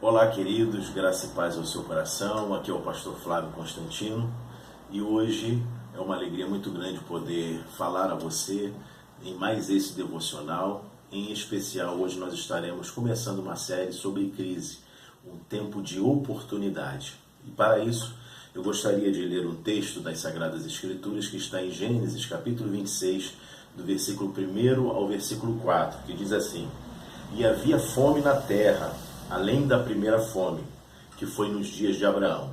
Olá, queridos, graça e paz ao seu coração. Aqui é o pastor Flávio Constantino e hoje é uma alegria muito grande poder falar a você em mais esse devocional. Em especial, hoje nós estaremos começando uma série sobre crise, um tempo de oportunidade. E para isso, eu gostaria de ler um texto das Sagradas Escrituras que está em Gênesis, capítulo 26, do versículo 1 ao versículo 4, que diz assim: E havia fome na terra, além da primeira fome, que foi nos dias de Abraão.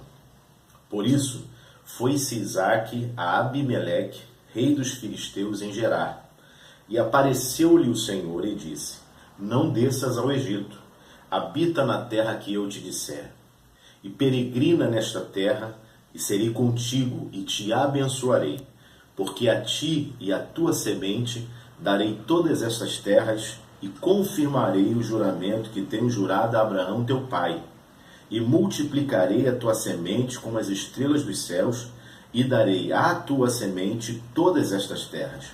Por isso, foi-se Isaque a Abimeleque, rei dos filisteus, em Gerar. E apareceu-lhe o Senhor e disse: Não desças ao Egito, habita na terra que eu te disser. E peregrina nesta terra, e serei contigo, e te abençoarei, porque a ti e à tua semente darei todas estas terras, e confirmarei o juramento que tenho jurado a Abraão teu pai, e multiplicarei a tua semente como as estrelas dos céus, e darei à tua semente todas estas terras.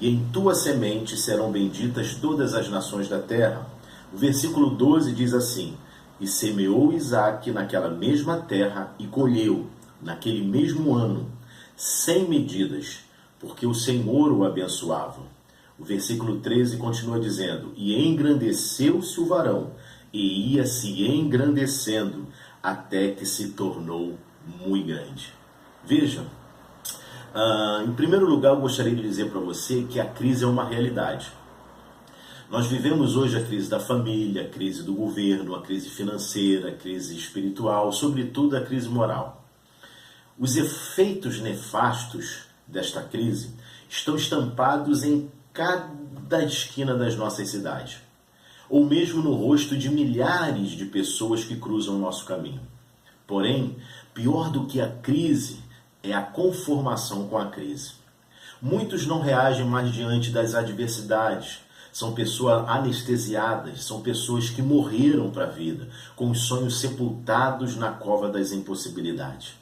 E em tua semente serão benditas todas as nações da terra. O versículo 12 diz assim: E semeou Isaque naquela mesma terra, e colheu, naquele mesmo ano, 100 medidas, porque o Senhor o abençoava. O versículo 13 continua dizendo: E engrandeceu-se o varão, e ia se engrandecendo, até que se tornou muito grande. Veja, em primeiro lugar, eu gostaria de dizer para você que a crise é uma realidade. Nós vivemos hoje a crise da família, a crise do governo, a crise financeira, a crise espiritual, sobretudo a crise moral. Os efeitos nefastos desta crise estão estampados em cada esquina das nossas cidades, ou mesmo no rosto de milhares de pessoas que cruzam o nosso caminho. Porém, pior do que a crise é a conformação com a crise. Muitos não reagem mais diante das adversidades. São pessoas anestesiadas, são pessoas que morreram para a vida, com os sonhos sepultados na cova das impossibilidades.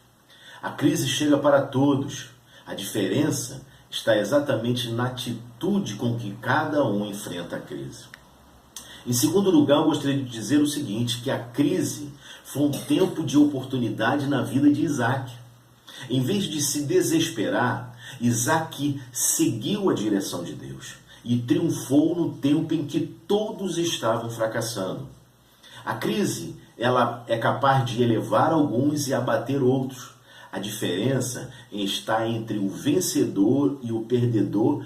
A crise chega para todos. A diferença está exatamente na atitude com que cada um enfrenta a crise. Em segundo lugar, eu gostaria de dizer o seguinte, que a crise foi um tempo de oportunidade na vida de Isaque. Em vez de se desesperar, Isaque seguiu a direção de Deus e triunfou no tempo em que todos estavam fracassando. A crise, ela é capaz de elevar alguns e abater outros. A diferença está entre o vencedor e o perdedor.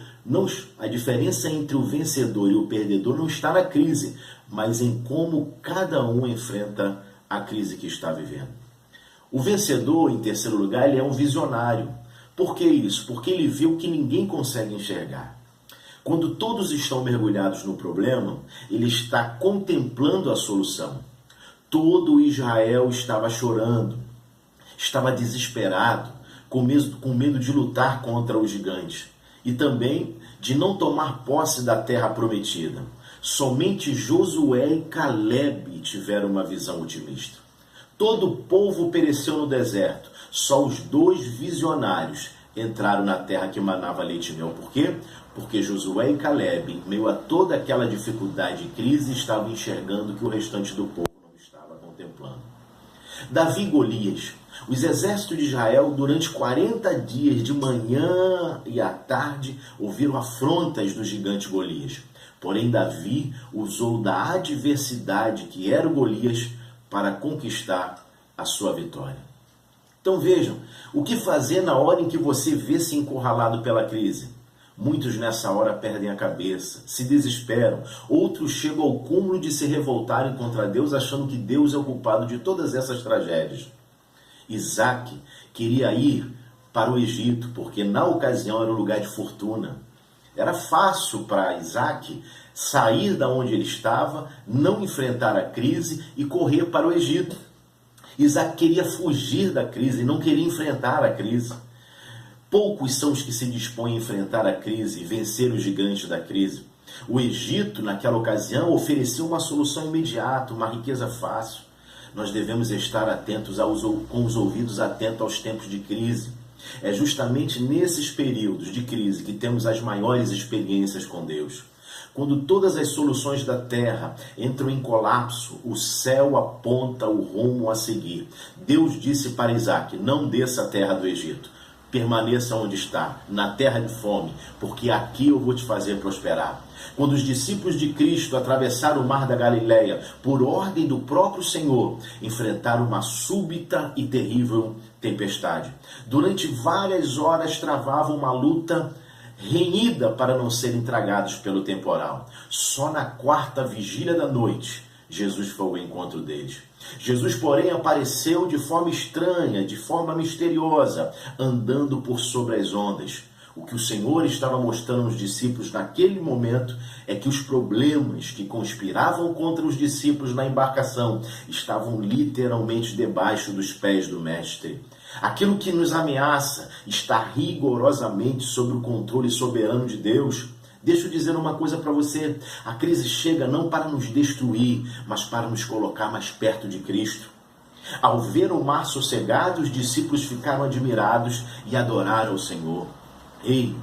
A diferença entre o vencedor e o perdedor não está na crise, mas em como cada um enfrenta a crise que está vivendo. O vencedor, em terceiro lugar, ele é um visionário. Por que isso? Porque ele vê o que ninguém consegue enxergar. Quando todos estão mergulhados no problema, ele está contemplando a solução. Todo Israel estava chorando, estava desesperado, com medo de lutar contra os gigantes e também de não tomar posse da terra prometida. Somente Josué e Caleb tiveram uma visão otimista. Todo o povo pereceu no deserto, só os dois visionários entraram na terra que manava leite e mel. Por quê? Porque Josué e Caleb, em meio a toda aquela dificuldade e crise, estavam enxergando que o restante do povo não estava contemplando. Davi e Golias. Os exércitos de Israel, durante 40 dias, de manhã e à tarde, ouviram afrontas do gigante Golias. Porém, Davi usou da adversidade que era o Golias para conquistar a sua vitória. Então vejam, o que fazer na hora em que você vê-se encurralado pela crise? Muitos nessa hora perdem a cabeça, se desesperam. Outros chegam ao cúmulo de se revoltarem contra Deus, achando que Deus é o culpado de todas essas tragédias. Isaque queria ir para o Egito, porque na ocasião era um lugar de fortuna. Era fácil para Isaque sair da onde ele estava, não enfrentar a crise e correr para o Egito. Isaque queria fugir da crise, não queria enfrentar a crise. Poucos são os que se dispõem a enfrentar a crise e vencer os gigantes da crise. O Egito, naquela ocasião, oferecia uma solução imediata, uma riqueza fácil. Nós devemos estar atentos com os ouvidos atentos aos tempos de crise. É justamente nesses períodos de crise que temos as maiores experiências com Deus. Quando todas as soluções da terra entram em colapso, o céu aponta o rumo a seguir. Deus disse para Isaac: não desça a terra do Egito. Permaneça onde está, na terra de fome, porque aqui eu vou te fazer prosperar. Quando os discípulos de Cristo atravessaram o mar da Galileia, por ordem do próprio Senhor, enfrentaram uma súbita e terrível tempestade. Durante várias horas travavam uma luta renhida para não serem tragados pelo temporal. Só na quarta vigília da noite, Jesus foi ao encontro deles. Jesus, porém, apareceu de forma estranha, de forma misteriosa, andando por sobre as ondas. O que o Senhor estava mostrando aos discípulos naquele momento é que os problemas que conspiravam contra os discípulos na embarcação estavam literalmente debaixo dos pés do Mestre. Aquilo que nos ameaça está rigorosamente sob o controle soberano de Deus. Deixa eu dizer uma coisa para você: a crise chega não para nos destruir, mas para nos colocar mais perto de Cristo. Ao ver o mar sossegado, os discípulos ficaram admirados e adoraram o Senhor. Ei,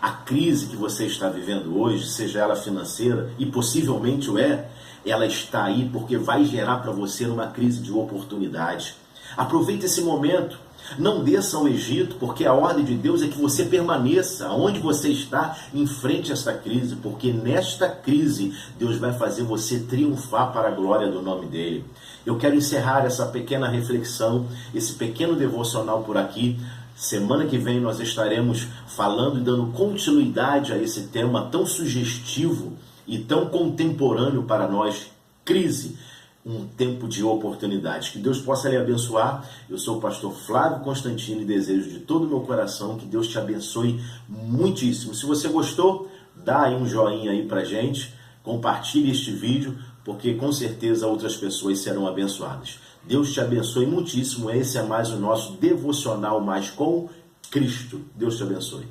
a crise que você está vivendo hoje, seja ela financeira, e possivelmente o é, ela está aí porque vai gerar para você uma crise de oportunidade. Aproveite esse momento. Não desça ao Egito, porque a ordem de Deus é que você permaneça onde você está, em frente a esta crise, porque nesta crise Deus vai fazer você triunfar para a glória do nome dele. Eu quero encerrar essa pequena reflexão, esse pequeno devocional por aqui. Semana que vem nós estaremos falando e dando continuidade a esse tema tão sugestivo e tão contemporâneo para nós, crise. Um tempo de oportunidade. Que Deus possa lhe abençoar. Eu sou o pastor Flávio Constantino e desejo de todo o meu coração que Deus te abençoe muitíssimo. Se você gostou, dá aí um joinha aí pra gente, compartilhe este vídeo, porque com certeza outras pessoas serão abençoadas. Deus te abençoe muitíssimo. Esse é mais o nosso devocional mais com Cristo. Deus te abençoe.